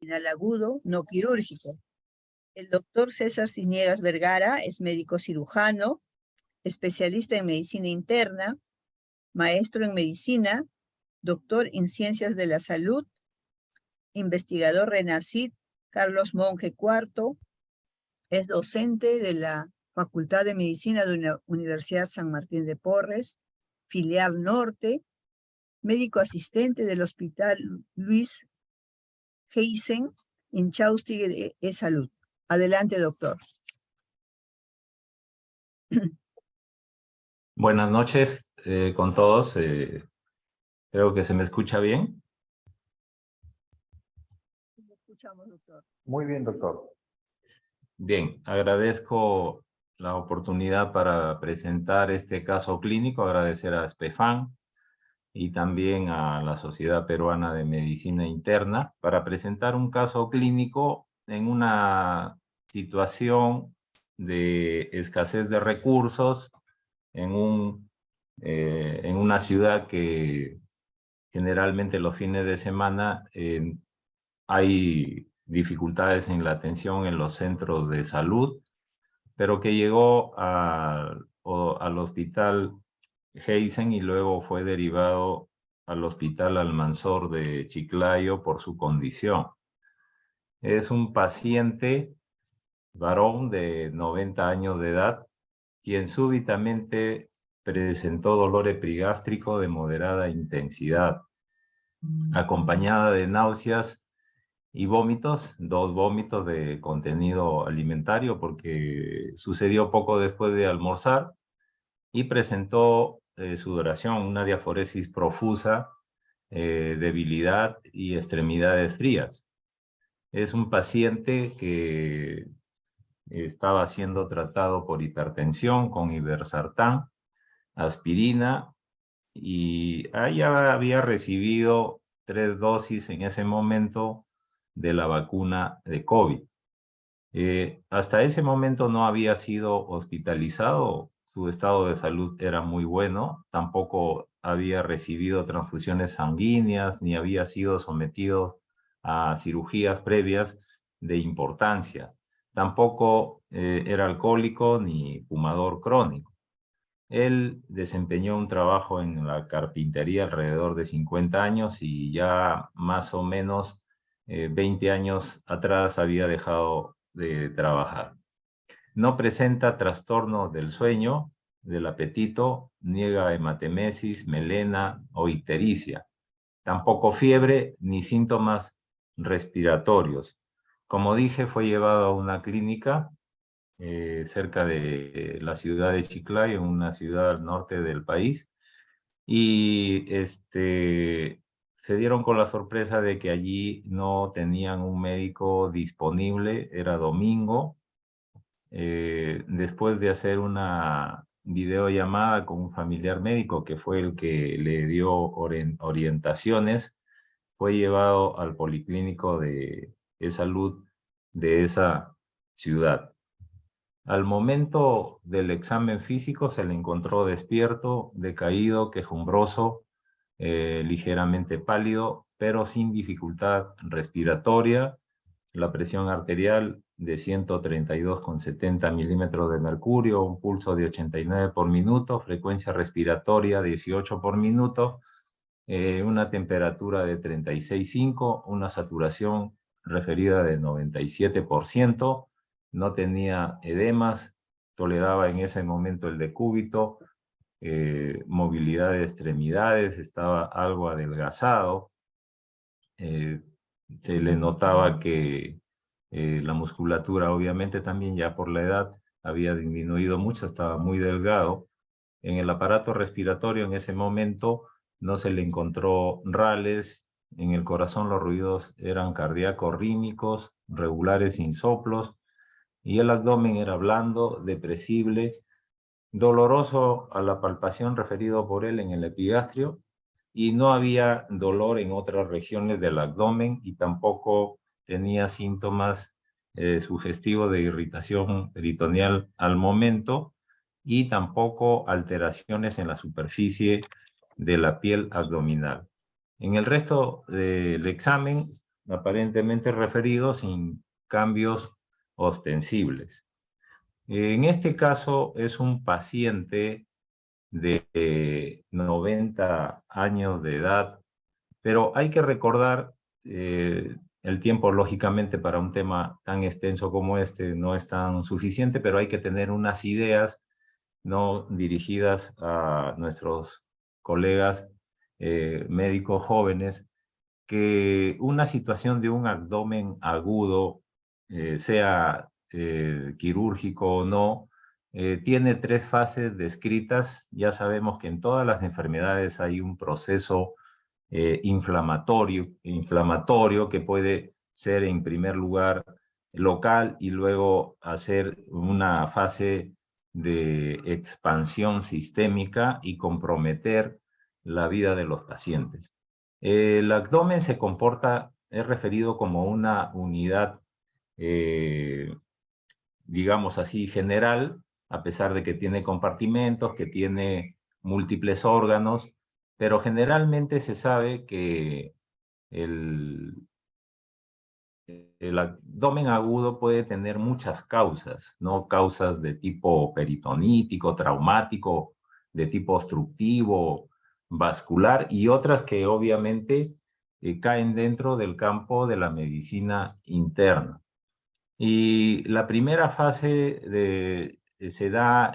agudo no quirúrgico. El doctor César Ciniegas Vergara es médico cirujano, especialista en medicina interna, maestro en medicina, doctor en ciencias de la salud, investigador RENACID, Carlos Monge IV, es docente de la Facultad de Medicina de la Universidad San Martín de Porres, filial norte, médico asistente del Hospital Luis Heisen en Chaustig de Salud. Adelante, doctor. Buenas noches con todos. Creo que se me escucha bien. ¿Cómo escuchamos, doctor? Muy bien, doctor. Bien, agradezco la oportunidad para presentar este caso clínico, agradecer a SPEFAN y también a la Sociedad Peruana de Medicina Interna para presentar un caso clínico en una situación de escasez de recursos en una ciudad que generalmente los fines de semana hay dificultades en la atención en los centros de salud, pero que llegó al hospital Heisen y luego fue derivado al hospital Almanzor de Chiclayo por su condición. Es un paciente varón de 90 años de edad, quien súbitamente presentó dolor epigástrico de moderada intensidad, acompañada de náuseas y vómitos, 2 vómitos de contenido alimentario, porque sucedió poco después de almorzar, y presentó sudoración, una diaforesis profusa, debilidad y extremidades frías. Es un paciente que estaba siendo tratado por hipertensión con irbesartán, aspirina, y ya había recibido 3 dosis en ese momento de la vacuna de COVID. Hasta ese momento no había sido hospitalizado, su estado de salud era muy bueno, tampoco había recibido transfusiones sanguíneas, ni había sido sometido a cirugías previas de importancia. Tampoco era alcohólico ni fumador crónico. Él desempeñó un trabajo en la carpintería alrededor de 50 años y ya más o menos 20 años atrás había dejado de trabajar. No presenta trastornos del sueño, del apetito, niega hematemesis, melena o ictericia. Tampoco fiebre ni síntomas respiratorios. Como dije, fue llevado a una clínica cerca de la ciudad de Chiclayo, en una ciudad al norte del país, y se dieron con la sorpresa de que allí no tenían un médico disponible, era domingo. Después de hacer una videollamada con un familiar médico que fue el que le dio orientaciones, fue llevado al policlínico de salud de esa ciudad. Al momento del examen físico se le encontró despierto, decaído, quejumbroso, ligeramente pálido, pero sin dificultad respiratoria. La presión arterial de 132,70 milímetros de mercurio, un pulso de 89 por minuto, frecuencia respiratoria 18 por minuto, una temperatura de 36,5, una saturación referida de 97%, no tenía edemas, toleraba en ese momento el decúbito, movilidad de extremidades, estaba algo adelgazado, se le notaba que la musculatura obviamente también ya por la edad había disminuido mucho, estaba muy delgado. En el aparato respiratorio en ese momento no se le encontró rales, en el corazón los ruidos eran cardíacos rítmicos, regulares sin soplos, y el abdomen era blando, depresible, doloroso a la palpación referido por él en el epigastrio, y no había dolor en otras regiones del abdomen y tampoco tenía síntomas sugestivos de irritación peritoneal al momento, y tampoco alteraciones en la superficie de la piel abdominal. En el resto del examen aparentemente referido sin cambios ostensibles. En este caso es un paciente de 90 años de edad, pero hay que recordar, el tiempo lógicamente para un tema tan extenso como este no es tan suficiente, pero hay que tener unas ideas no dirigidas a nuestros colegas médicos jóvenes, que una situación de un abdomen agudo, sea quirúrgico o no, tiene 3 fases descritas. Ya sabemos que en todas las enfermedades hay un proceso inflamatorio que puede ser en primer lugar local y luego hacer una fase de expansión sistémica y comprometer la vida de los pacientes. El abdomen se comporta, es referido como una unidad, eh, digamos así, general, a pesar de que tiene compartimentos, que tiene múltiples órganos, pero generalmente se sabe que el, el abdomen agudo puede tener muchas causas, ¿no? Causas de tipo peritonítico, traumático, de tipo obstructivo, vascular y otras que obviamente caen dentro del campo de la medicina interna. Y la primera fase se da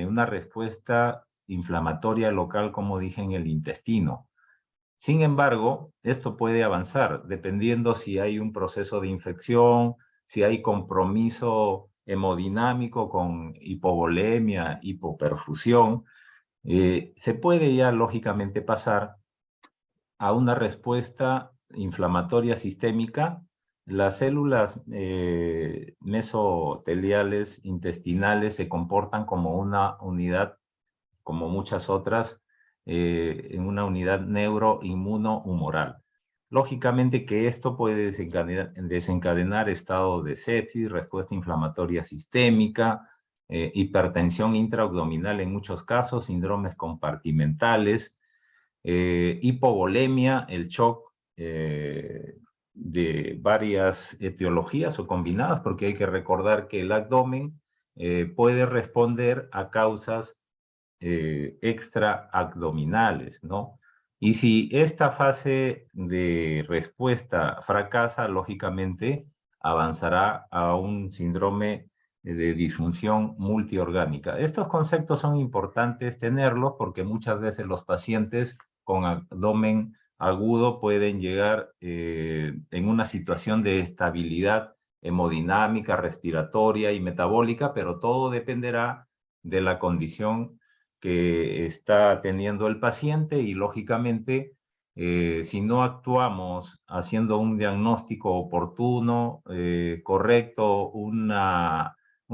una respuesta inflamatoria local, como dije, en el intestino. Sin embargo, esto puede avanzar dependiendo si hay un proceso de infección, si hay compromiso hemodinámico con hipovolemia, hipoperfusión. Se puede ya lógicamente pasar a una respuesta inflamatoria sistémica. Las células mesoteliales intestinales se comportan como una unidad, como muchas otras, en una unidad neuroinmunohumoral. Lógicamente que esto puede desencadenar estado de sepsis, respuesta inflamatoria sistémica, hipertensión intraabdominal en muchos casos, síndromes compartimentales, hipovolemia, el shock de varias etiologías o combinadas, porque hay que recordar que el abdomen puede responder a causas extraabdominales, ¿no? Y si esta fase de respuesta fracasa, lógicamente avanzará a un síndrome de disfunción multiorgánica. Estos conceptos son importantes tenerlos porque muchas veces los pacientes con abdomen agudo pueden llegar en una situación de estabilidad hemodinámica, respiratoria y metabólica, pero todo dependerá de la condición que está teniendo el paciente y lógicamente si no actuamos haciendo un diagnóstico oportuno, correcto, un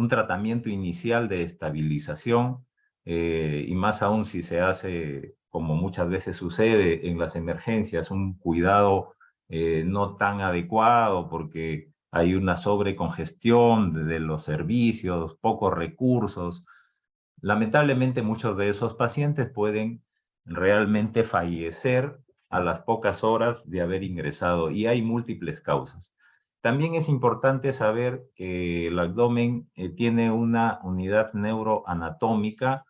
tratamiento inicial de estabilización y más aún si se hace, como muchas veces sucede en las emergencias, un cuidado no tan adecuado porque hay una sobrecongestión de los servicios, pocos recursos. Lamentablemente, muchos de esos pacientes pueden realmente fallecer a las pocas horas de haber ingresado y hay múltiples causas. También es importante saber que el abdomen tiene una unidad neuroanatómica.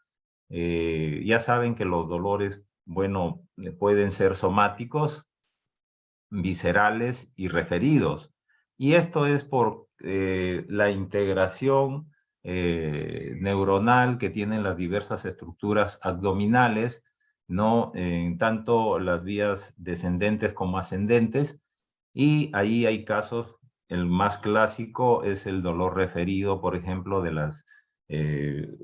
Ya saben que los dolores, bueno, pueden ser somáticos, viscerales y referidos. Y esto es por la integración neuronal que tienen las diversas estructuras abdominales, ¿no? En tanto las vías descendentes como ascendentes, y ahí hay casos, el más clásico es el dolor referido, por ejemplo, de las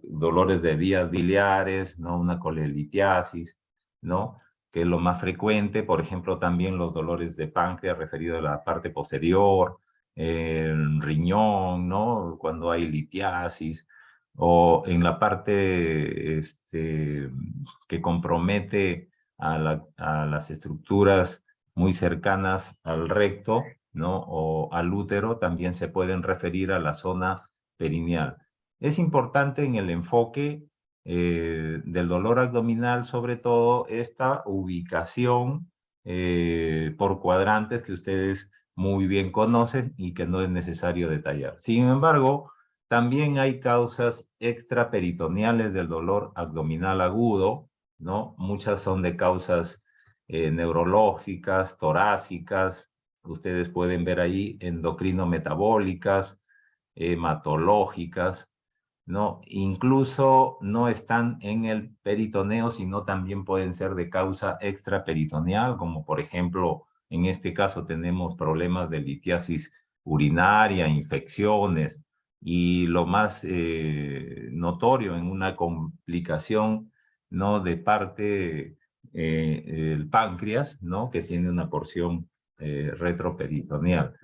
dolores de vías biliares, ¿no? Una colelitiasis, ¿no? Que es lo más frecuente, por ejemplo, también los dolores de páncreas referidos a la parte posterior, el riñón, ¿no? Cuando hay litiasis, o en la parte que compromete a las estructuras muy cercanas al recto, ¿no? O al útero, también se pueden referir a la zona perineal. Es importante en el enfoque del dolor abdominal, sobre todo esta ubicación por cuadrantes que ustedes muy bien conocen y que no es necesario detallar. Sin embargo, también hay causas extraperitoneales del dolor abdominal agudo, ¿no? Muchas son de causas neurológicas, torácicas, ustedes pueden ver ahí endocrino-metabólicas, hematológicas, ¿no? Incluso no están en el peritoneo, sino también pueden ser de causa extraperitoneal, como por ejemplo, en este caso tenemos problemas de litiasis urinaria, infecciones, y lo más notorio en una complicación, ¿no? De parte el páncreas, ¿no? Que tiene una porción retroperitoneal.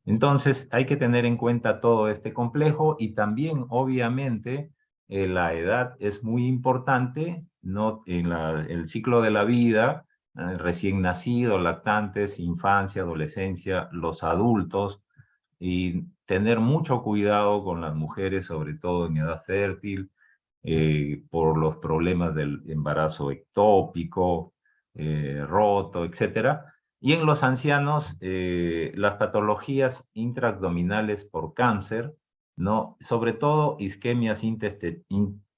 Entonces, hay que tener en cuenta todo este complejo y también, obviamente, la edad es muy importante, ¿no? En el ciclo de la vida, recién nacido, lactantes, infancia, adolescencia, los adultos, y tener mucho cuidado con las mujeres, sobre todo en edad fértil, por los problemas del embarazo ectópico, roto, etcétera. Y en los ancianos, las patologías intraabdominales por cáncer, ¿no? Sobre todo isquemias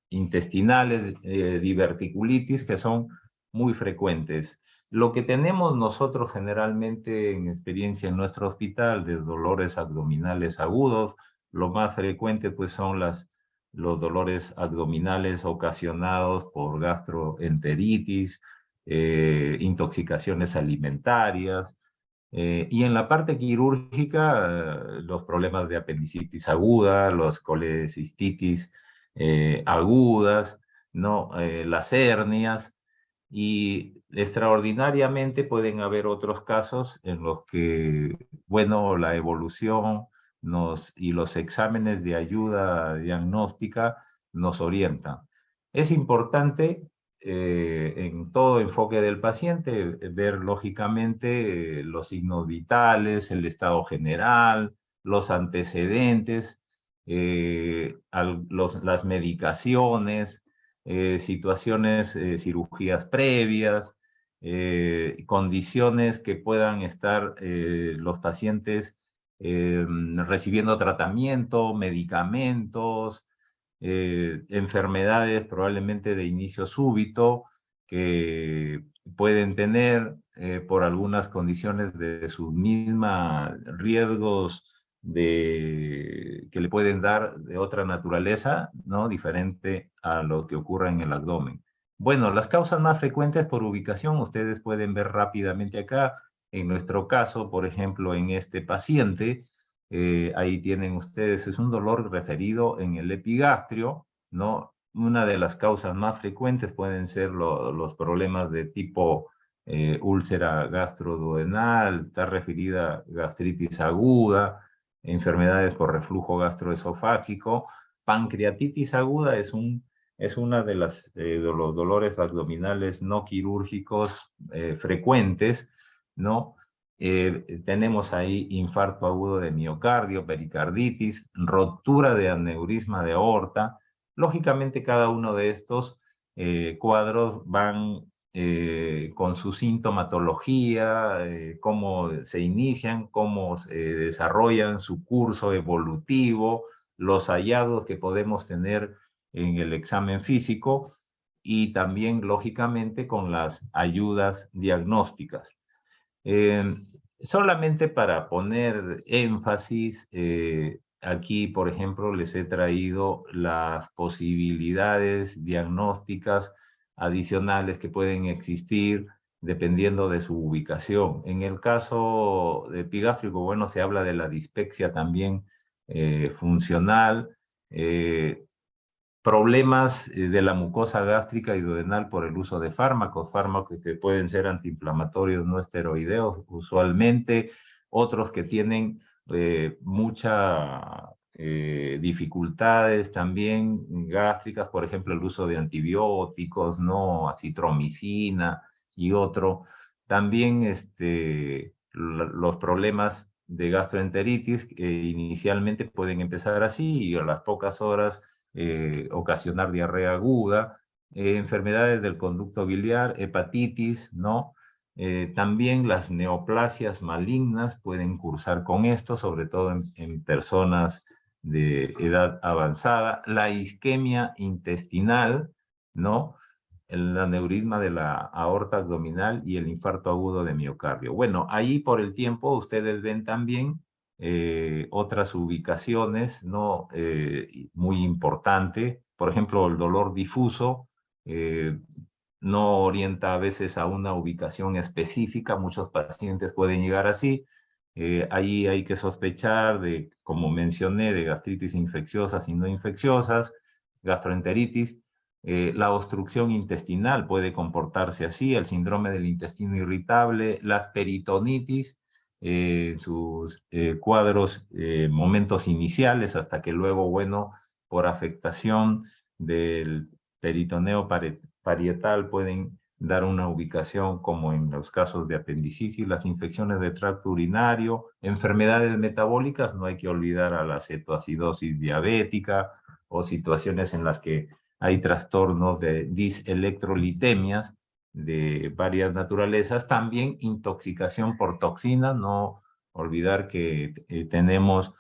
intestinales, diverticulitis, que son muy frecuentes. Lo que tenemos nosotros generalmente en experiencia en nuestro hospital de dolores abdominales agudos, lo más frecuente pues son los dolores abdominales ocasionados por gastroenteritis, intoxicaciones alimentarias, y en la parte quirúrgica, los problemas de apendicitis aguda, los colecistitis agudas, ¿no? Las hernias, y extraordinariamente pueden haber otros casos en los que, bueno, la evolución y los exámenes de ayuda diagnóstica nos orientan. Es importante en todo enfoque del paciente ver lógicamente los signos vitales, el estado general, los antecedentes, las medicaciones, situaciones, cirugías previas, condiciones que puedan estar los pacientes recibiendo tratamiento, medicamentos, enfermedades probablemente de inicio súbito que pueden tener por algunas condiciones de sus mismas riesgos que le pueden dar de otra naturaleza, ¿no? Diferente a lo que ocurre en el abdomen. Bueno, las causas más frecuentes por ubicación, ustedes pueden ver rápidamente acá. En nuestro caso, por ejemplo, en este paciente, ahí tienen ustedes, es un dolor referido en el epigastrio, ¿no? Una de las causas más frecuentes pueden ser los problemas de tipo úlcera gastroduodenal, está referida a gastritis aguda, enfermedades por reflujo gastroesofágico, pancreatitis aguda es una de los dolores abdominales no quirúrgicos frecuentes, ¿no? Tenemos ahí infarto agudo de miocardio, pericarditis, rotura de aneurisma de aorta. Lógicamente, cada uno de estos cuadros van con su sintomatología, cómo se inician, cómo se desarrollan su curso evolutivo, los hallazgos que podemos tener en el examen físico y también, lógicamente, con las ayudas diagnósticas. Solamente para poner énfasis, aquí, por ejemplo, les he traído las posibilidades diagnósticas adicionales que pueden existir dependiendo de su ubicación. En el caso de epigástrico, bueno, se habla de la dispepsia también funcional, problemas de la mucosa gástrica y duodenal por el uso de fármacos que pueden ser antiinflamatorios no esteroideos usualmente, otros que tienen muchas dificultades también gástricas, por ejemplo, el uso de antibióticos, ¿no? Acitromicina y otro. También los problemas de gastroenteritis inicialmente pueden empezar así y a las pocas horas ocasionar diarrea aguda, enfermedades del conducto biliar, hepatitis, ¿no? También las neoplasias malignas pueden cursar con esto, sobre todo en personas de edad avanzada. La isquemia intestinal, ¿no? El aneurisma de la aorta abdominal y el infarto agudo de miocardio. Bueno, ahí por el tiempo ustedes ven también otras ubicaciones, ¿no? Muy importante. Por ejemplo, el dolor difuso no orienta a veces a una ubicación específica. Muchos pacientes pueden llegar así. Ahí hay que sospechar de, como mencioné, de gastritis infecciosas y no infecciosas, gastroenteritis. La obstrucción intestinal puede comportarse así, el síndrome del intestino irritable, la peritonitis, sus cuadros, momentos iniciales, hasta que luego, bueno, por afectación del peritoneo parietal pueden dar una ubicación como en los casos de apendicitis, las infecciones de tracto urinario, enfermedades metabólicas, no hay que olvidar a la cetoacidosis diabética o situaciones en las que hay trastornos de diselectrolitemias de varias naturalezas, también intoxicación por toxinas, no olvidar que tenemos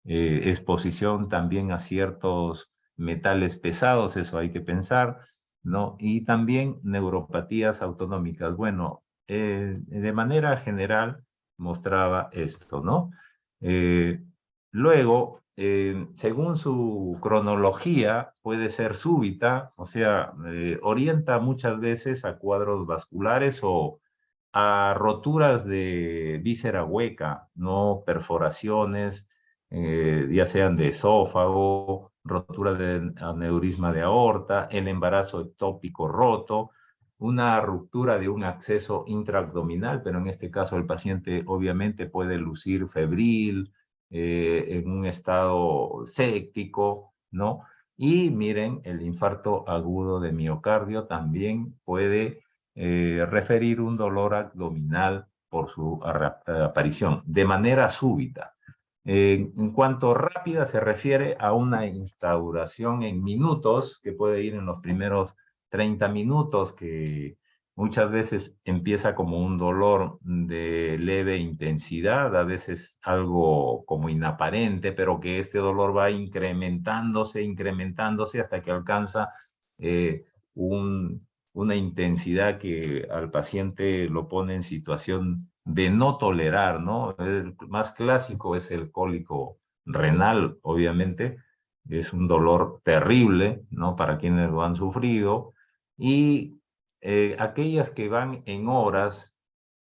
exposición también a ciertos metales pesados, eso hay que pensar, ¿no? Y también neuropatías autonómicas. Bueno, de manera general mostraba esto, ¿no? Luego, según su cronología, puede ser súbita, o sea, orienta muchas veces a cuadros vasculares o a roturas de víscera hueca, no perforaciones, ya sean de esófago, rotura de aneurisma de aorta, el embarazo ectópico roto, una ruptura de un acceso intraabdominal, pero en este caso el paciente obviamente puede lucir febril, en un estado séptico, ¿no? Y miren, el infarto agudo de miocardio también puede referir un dolor abdominal por su aparición de manera súbita. En cuanto rápida se refiere a una instauración en minutos, que puede ir en los primeros 30 minutos, que muchas veces empieza como un dolor de leve intensidad, a veces algo como inaparente, pero que este dolor va incrementándose, incrementándose hasta que alcanza una intensidad que al paciente lo pone en situación de no tolerar, ¿no? El más clásico es el cólico renal, obviamente, es un dolor terrible, ¿no? Para quienes lo han sufrido. Y aquellas que van en horas,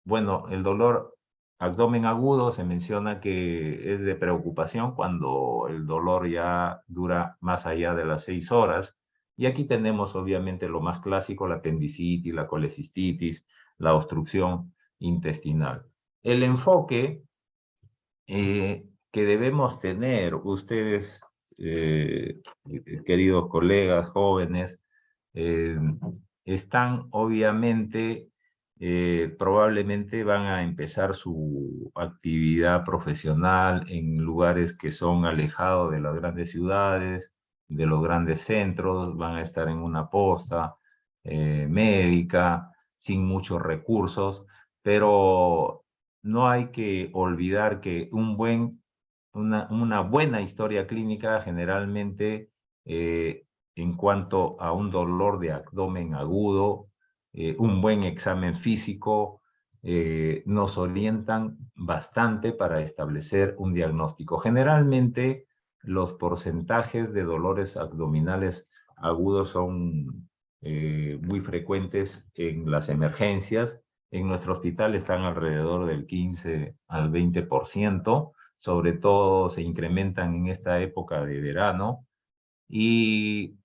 bueno, el dolor abdomen agudo se menciona que es de preocupación cuando el dolor ya dura más allá de las 6 horas. Y aquí tenemos obviamente lo más clásico, la apendicitis, la colecistitis, la obstrucción intestinal. El enfoque que debemos tener ustedes, queridos colegas jóvenes, eh, están obviamente, probablemente van a empezar su actividad profesional en lugares que son alejados de las grandes ciudades, de los grandes centros, van a estar en una posta médica, sin muchos recursos, pero no hay que olvidar que una buena historia clínica generalmente en cuanto a un dolor de abdomen agudo, un buen examen físico, nos orientan bastante para establecer un diagnóstico. Generalmente los porcentajes de dolores abdominales agudos son muy frecuentes en las emergencias. En nuestro hospital están alrededor del 15 al 20%, sobre todo se incrementan en esta época de verano. Y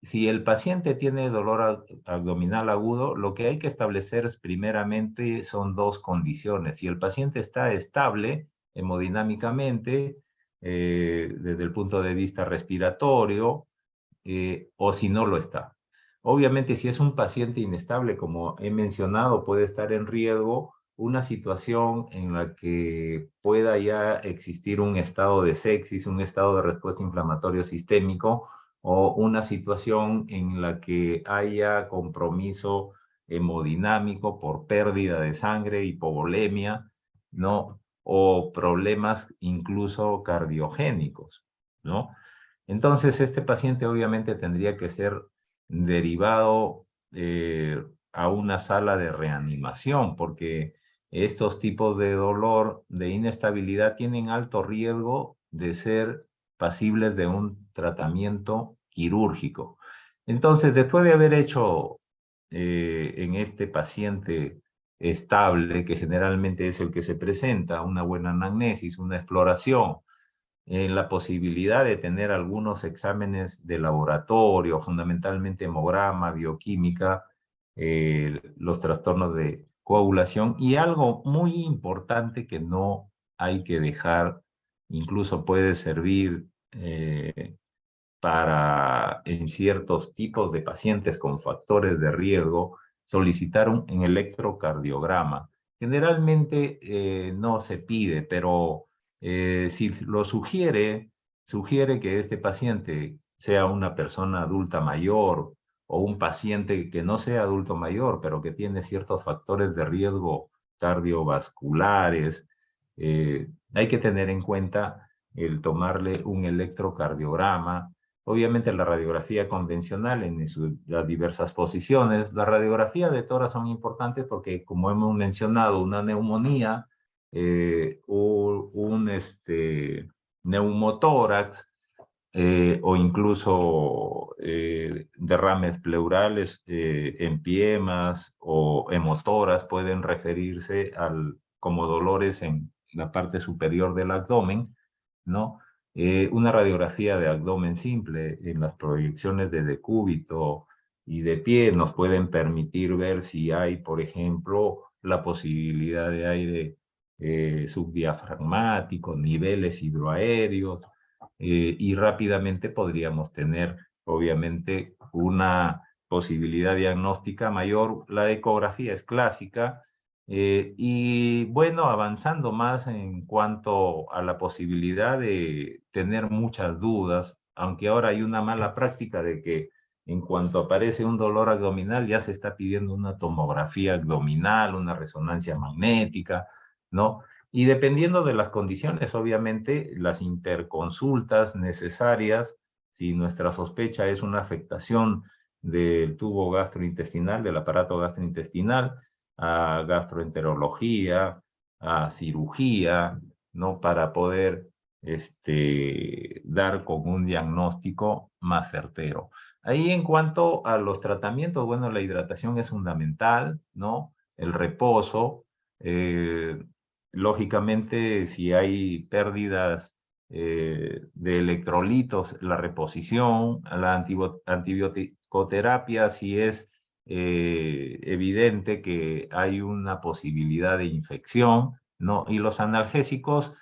si el paciente tiene dolor abdominal agudo, lo que hay que establecer primeramente son dos condiciones. Si el paciente está estable hemodinámicamente, desde el punto de vista respiratorio, o si no lo está. Obviamente, si es un paciente inestable, como he mencionado, puede estar en riesgo una situación en la que pueda ya existir un estado de sepsis, un estado de respuesta inflamatorio sistémico, o una situación en la que haya compromiso hemodinámico por pérdida de sangre, hipovolemia, ¿no? O problemas incluso cardiogénicos, ¿no? Entonces, este paciente obviamente tendría que ser derivado a una sala de reanimación, porque estos tipos de dolor, de inestabilidad, tienen alto riesgo de ser pasibles de un tratamiento quirúrgico. Entonces, después de haber hecho en este paciente estable, que generalmente es el que se presenta, una buena anamnesis, una exploración, la posibilidad de tener algunos exámenes de laboratorio, fundamentalmente hemograma, bioquímica, los trastornos de coagulación y algo muy importante que no hay que dejar, incluso puede servir para en ciertos tipos de pacientes con factores de riesgo, solicitar un electrocardiograma. Generalmente no se pide, pero si lo sugiere que este paciente sea una persona adulta mayor o un paciente que no sea adulto mayor, pero que tiene ciertos factores de riesgo cardiovasculares, hay que tener en cuenta el tomarle un electrocardiograma. Obviamente la radiografía convencional en las diversas posiciones. La radiografía de tórax son importantes porque, como hemos mencionado, una neumonía o un neumotórax o incluso derrames pleurales, empiemas o hemotoras pueden referirse como dolores en la parte superior del abdomen, ¿no? Una radiografía de abdomen simple en las proyecciones de decúbito y de pie nos pueden permitir ver si hay, por ejemplo, la posibilidad de aire subdiafragmático, niveles hidroaéreos, y rápidamente podríamos tener, obviamente, una posibilidad diagnóstica mayor. La ecografía es clásica, y bueno, avanzando más en cuanto a la posibilidad de tener muchas dudas, aunque ahora hay una mala práctica de que en cuanto aparece un dolor abdominal ya se está pidiendo una tomografía abdominal, una resonancia magnética, ¿no? Y dependiendo de las condiciones, obviamente, las interconsultas necesarias, si nuestra sospecha es una afectación del tubo gastrointestinal, del aparato gastrointestinal, a gastroenterología, a cirugía, ¿no? Para poder dar con un diagnóstico más certero. Ahí en cuanto a los tratamientos, bueno, la hidratación es fundamental, ¿no? El reposo, lógicamente, si hay pérdidas de electrolitos, la reposición, la antibioticoterapia, si es evidente que hay una posibilidad de infección, ¿no? Y los analgésicos,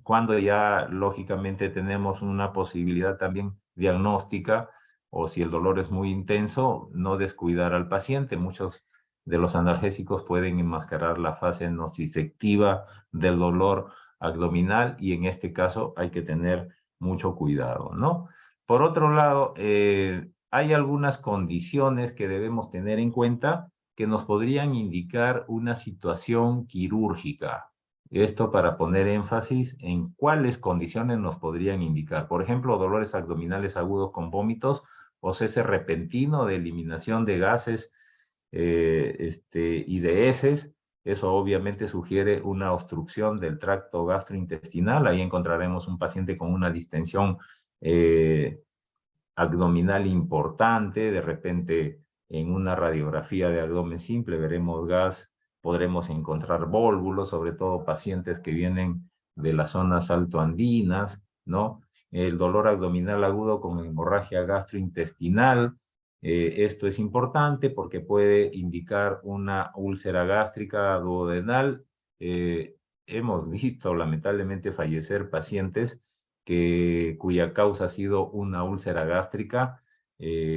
cuando ya lógicamente tenemos una posibilidad también diagnóstica, o si el dolor es muy intenso, no descuidar al paciente. Muchos de los analgésicos pueden enmascarar la fase nociceptiva del dolor abdominal y en este caso hay que tener mucho cuidado, ¿no? Por otro lado, hay algunas condiciones que debemos tener en cuenta que nos podrían indicar una situación quirúrgica. Esto para poner énfasis en cuáles condiciones nos podrían indicar. Por ejemplo, dolores abdominales agudos con vómitos o cese repentino de eliminación de gases y de heces. Eso obviamente sugiere una obstrucción del tracto gastrointestinal. Ahí encontraremos un paciente con una distensión abdominal importante. De repente, en una radiografía de abdomen simple veremos gas, podremos encontrar vólvulos, sobre todo pacientes que vienen de las zonas altoandinas, ¿no? El dolor abdominal agudo con hemorragia gastrointestinal, esto es importante porque puede indicar una úlcera gástrica duodenal. Hemos visto lamentablemente fallecer pacientes cuya causa ha sido una úlcera gástrica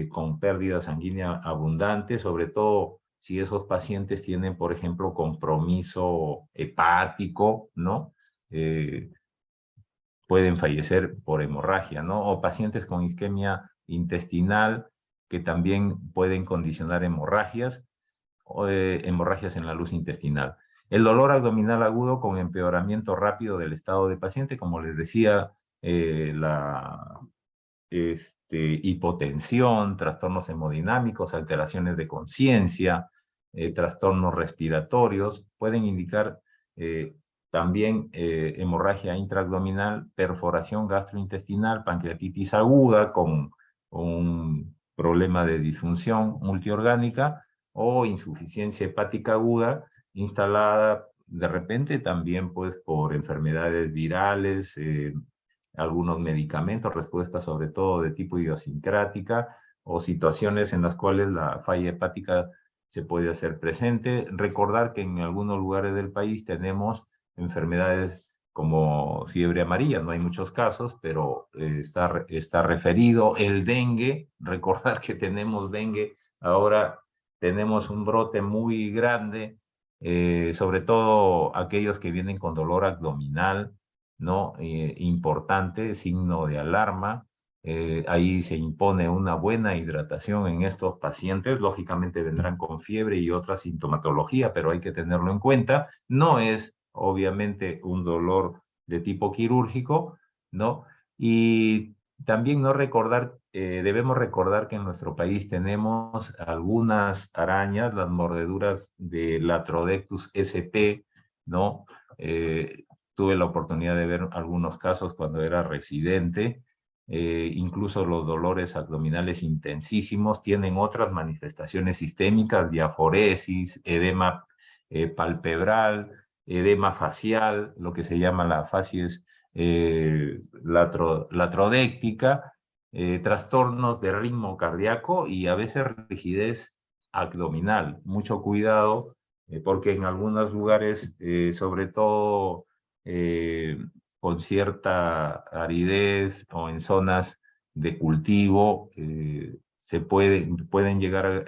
con pérdida sanguínea abundante, sobre todo si esos pacientes tienen, por ejemplo, compromiso hepático, ¿no? Pueden fallecer por hemorragia, ¿no? O pacientes con isquemia intestinal que también pueden condicionar hemorragias, hemorragias en la luz intestinal. El dolor abdominal agudo con empeoramiento rápido del estado del paciente, como les decía, la hipotensión, trastornos hemodinámicos, alteraciones de conciencia, trastornos respiratorios, pueden indicar también hemorragia intraabdominal, perforación gastrointestinal, pancreatitis aguda con un problema de disfunción multiorgánica o insuficiencia hepática aguda instalada de repente también pues por enfermedades virales, algunos medicamentos, respuestas sobre todo de tipo idiosincrática o situaciones en las cuales la falla hepática se puede hacer presente. Recordar que en algunos lugares del país tenemos enfermedades como fiebre amarilla, no hay muchos casos, pero está referido. El dengue, recordar que tenemos dengue, ahora tenemos un brote muy grande, sobre todo aquellos que vienen con dolor abdominal, ¿no? Importante, signo de alarma. Ahí se impone una buena hidratación en estos pacientes. Lógicamente vendrán con fiebre y otra sintomatología, pero hay que tenerlo en cuenta. No es, obviamente, un dolor de tipo quirúrgico, ¿no? Y también no recordar, debemos recordar que en nuestro país tenemos algunas arañas, las mordeduras de Latrodectus sp, ¿no? Tuve la oportunidad de ver algunos casos cuando era residente, incluso los dolores abdominales intensísimos tienen otras manifestaciones sistémicas, diaforesis, edema palpebral, edema facial, lo que se llama la facies latrodéctica, trastornos de ritmo cardíaco y a veces rigidez abdominal. Mucho cuidado, porque en algunos lugares, sobre todo con cierta aridez o en zonas de cultivo, pueden llegar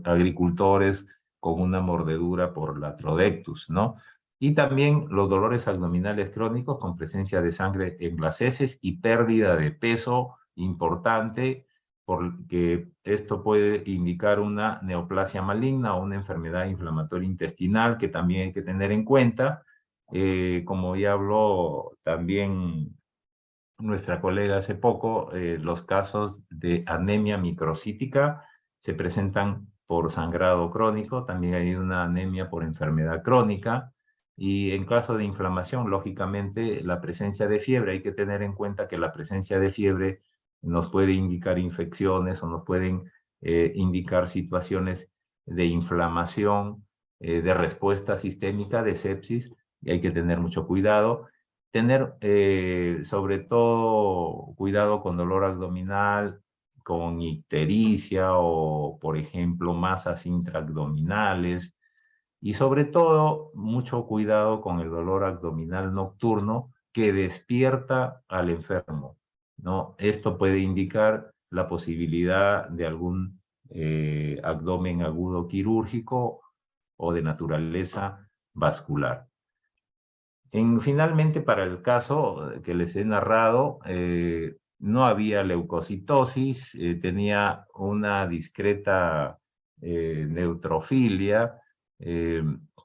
agricultores con una mordedura por Latrodectus, ¿no? Y también los dolores abdominales crónicos con presencia de sangre en las heces y pérdida de peso importante, porque esto puede indicar una neoplasia maligna o una enfermedad inflamatoria intestinal que también hay que tener en cuenta. Como ya habló también nuestra colega hace poco, los casos de anemia microcítica se presentan por sangrado crónico, también hay una anemia por enfermedad crónica, y en caso de inflamación, lógicamente, la presencia de fiebre, hay que tener en cuenta que la presencia de fiebre nos puede indicar infecciones o nos pueden indicar situaciones de inflamación, de respuesta sistémica, de sepsis, y hay que tener mucho cuidado. Tener sobre todo cuidado con dolor abdominal, con ictericia o, por ejemplo, masas intraabdominales, y sobre todo mucho cuidado con el dolor abdominal nocturno que despierta al enfermo, ¿no? Esto puede indicar la posibilidad de algún abdomen agudo quirúrgico o de naturaleza vascular. Finalmente, para el caso que les he narrado, no había leucocitosis, tenía una discreta neutrofilia,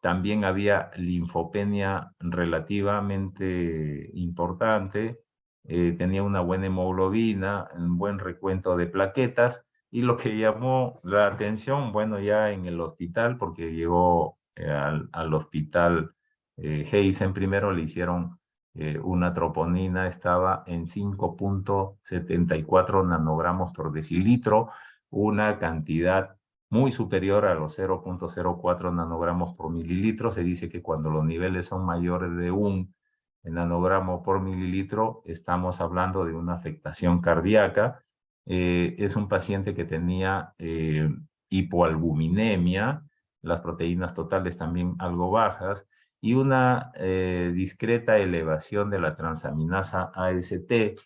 también había linfopenia relativamente importante, tenía una buena hemoglobina, un buen recuento de plaquetas, y lo que llamó la atención, bueno, ya en el hospital, porque llegó al hospital Heisen, primero le hicieron una troponina, estaba en 5.74 nanogramos por decilitro, una cantidad muy superior a los 0.04 nanogramos por mililitro. Se dice que cuando los niveles son mayores de 1 nanogramo por mililitro, estamos hablando de una afectación cardíaca. Es un paciente que tenía hipoalbuminemia, las proteínas totales también algo bajas, y una discreta elevación de la transaminasa AST,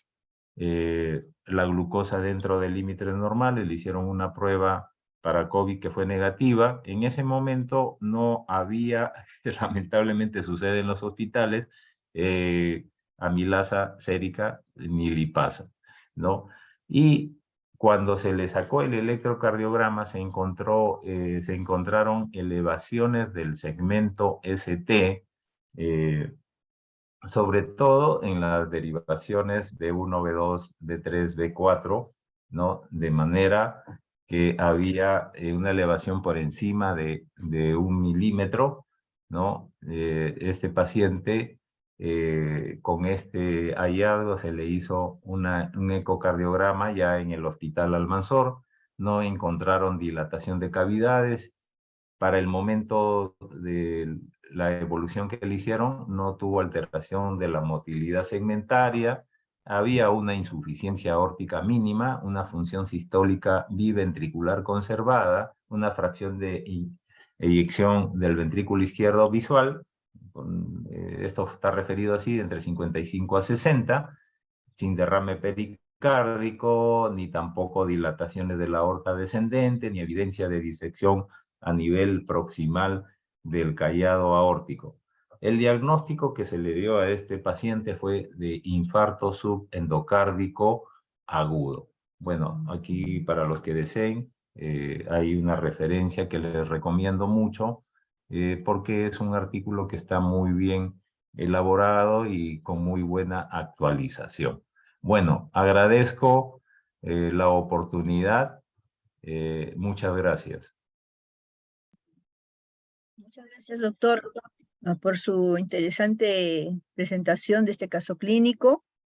la glucosa dentro de límites normales. Le hicieron una prueba para COVID que fue negativa. En ese momento no había, lamentablemente sucede en los hospitales, amilasa sérica ni lipasa, ¿no? Y Cuando se le sacó el electrocardiograma, se encontraron elevaciones del segmento ST, sobre todo en las derivaciones B1, B2, B3, B4, ¿no? De manera que había una elevación por encima de 1 milímetro, ¿no? Este paciente, con este hallazgo se le hizo un ecocardiograma ya en el Hospital Almanzor, no encontraron dilatación de cavidades. Para el momento de la evolución que le hicieron, no tuvo alteración de la motilidad segmentaria, había una insuficiencia aórtica mínima, una función sistólica biventricular conservada, una fracción de eyección del ventrículo izquierdo visual, esto está referido así, entre 55 a 60, sin derrame pericárdico, ni tampoco dilataciones de la aorta descendente, ni evidencia de disección a nivel proximal del callado aórtico. El diagnóstico que se le dio a este paciente fue de infarto subendocárdico agudo. Bueno, aquí para los que deseen, hay una referencia que les recomiendo mucho, porque es un artículo que está muy bien elaborado y con muy buena actualización. Bueno, agradezco la oportunidad. Muchas gracias. Muchas gracias, doctor, por su interesante presentación de este caso clínico.